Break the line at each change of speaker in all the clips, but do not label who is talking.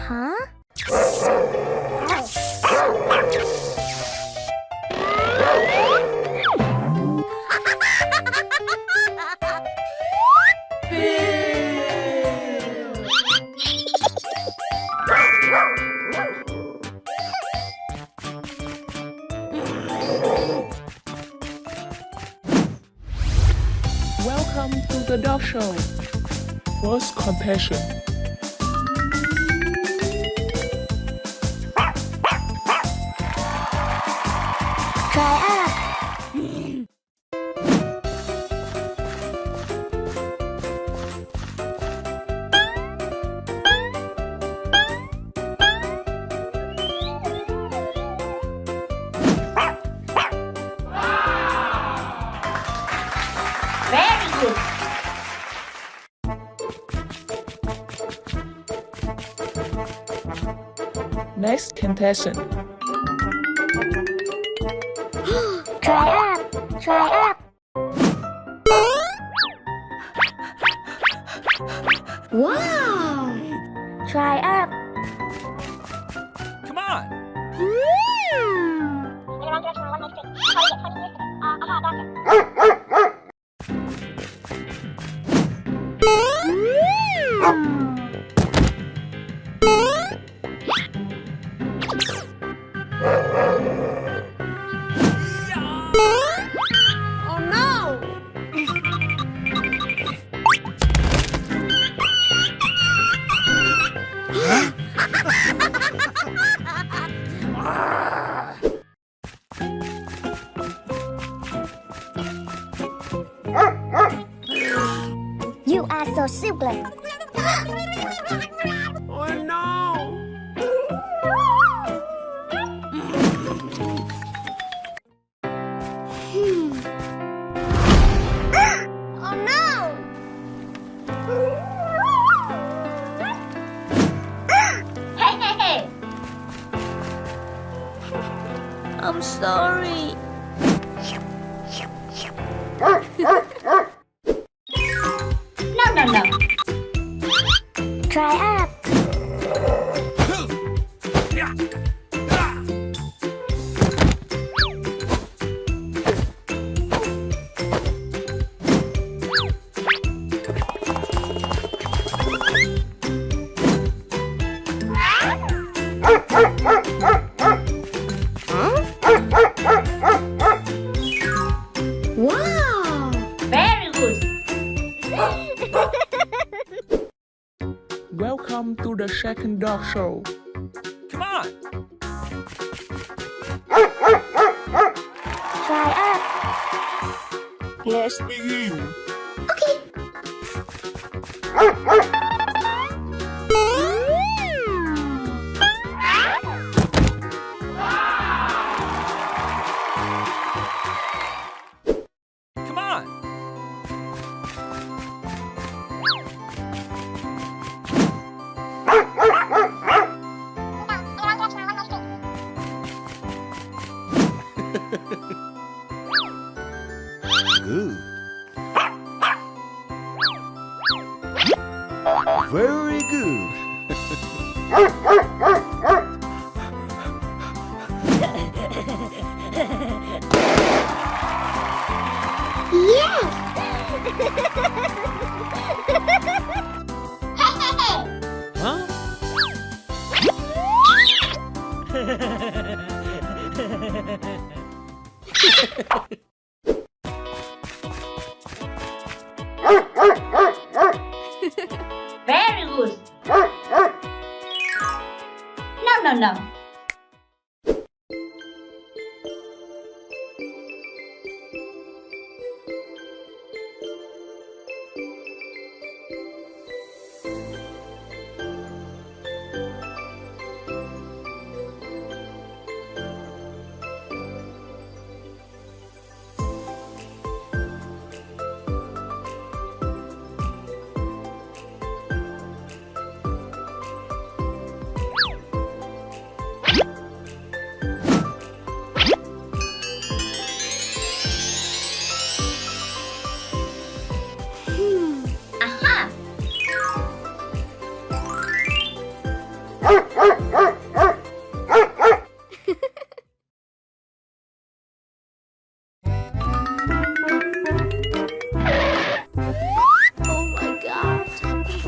Huh?
Welcome to the dog show. First compassion.
Try up.
Very good.
Next contestant.
Try up. Try up. Wow. Try up.
Come on.
Oh no. You are so silly.
Oh no.
Oh no!
Hey, hey, hey.
I'm sorry.
No, no, no.
Try up. Wow!
Very good.
Welcome to the second dog show.
Come on.
Try up.
Let's begin.
Come on. Good. Very good. Huh?
Very good. No, no, no.
Oh my god. Thank you.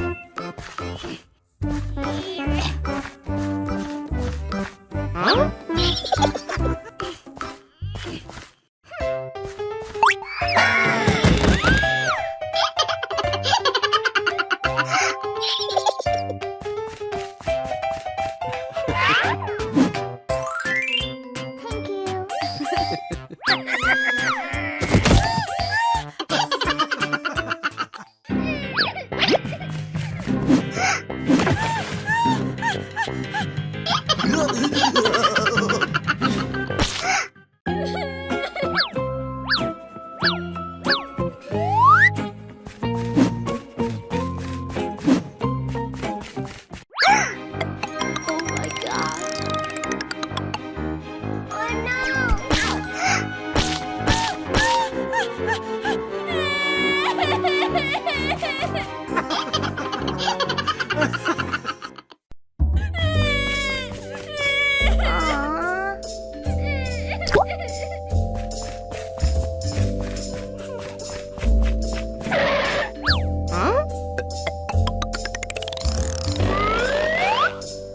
Oh my god. Oh no.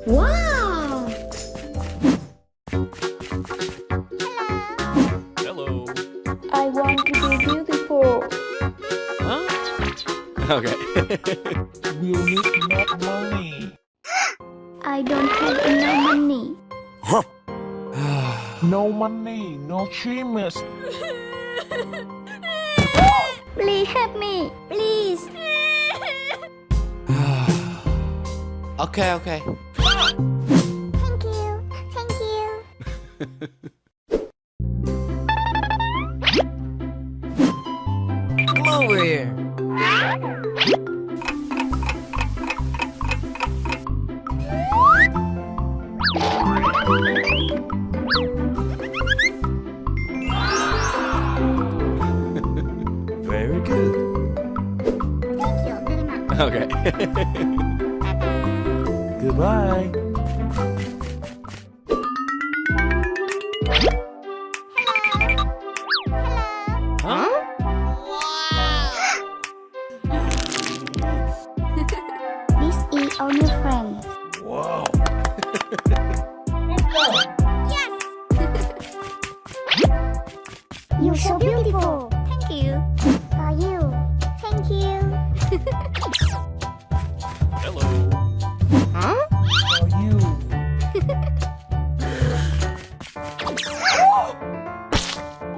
Wow.
Hello.
I want to be beautiful.
Huh? Okay.
We'll need more money.
I don't have enough money.
No money, no treatments.
Please help me. Please.
Okay, okay.
Thank you. Thank you.
Come over here.
Very good.
Thank you very much.
Okay. Goodbye. Huh?
This is our new friend.
Wow.
Let's go.
You're so beautiful. Thank you. For you. Thank you.
Hello.
For you.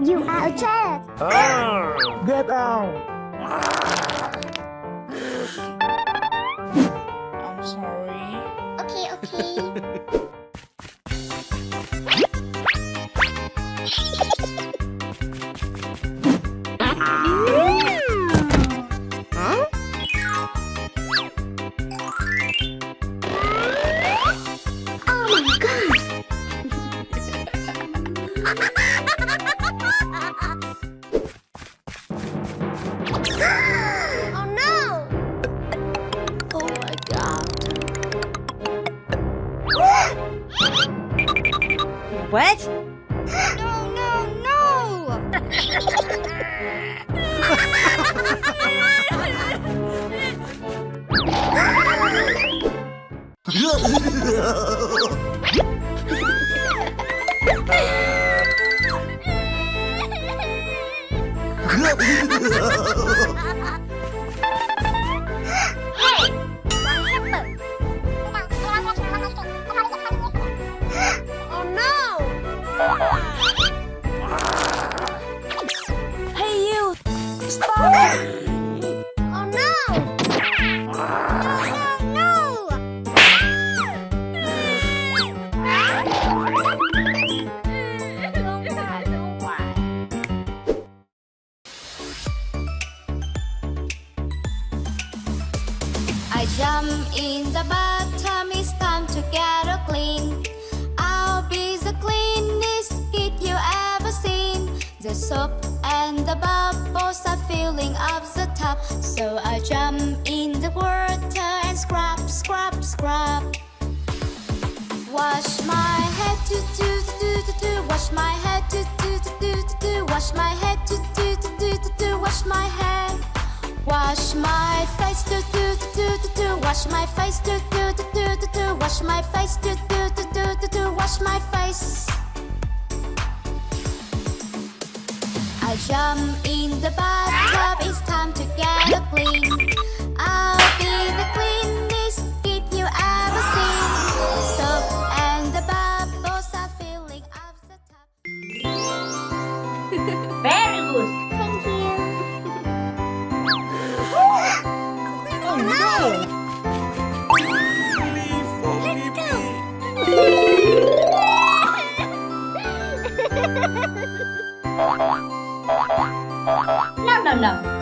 You are a jet.
Get out. I'm sorry.
Okay, okay. Oh my god. Oh no. Oh my god.
What?
No, no, no! Hey! What happened? Oh no!
Hey you! Stop!
Oh no! No, no, no! Don't cry, don't cry.
I jump in the bathtub, it's time to get her clean. I'll be the cleanest kid you ever seen. The soap and the bubbles are filling up the tub, so I jump in the water and scrub, scrub, scrub. Wash my head, do do do do do do. Wash my head, do do do do do do. Wash my hair. Wash my face, do do do do do do. Wash my face, do do do do do do. Wash my face, do do do do do do. Wash my face. I jump in the bathtub. It's time to get clean. I'll be the cleanest kid you ever seen. Soap and the bubbles are filling up the tub.
Very good.
Thank you.
Oh no. No, no, no.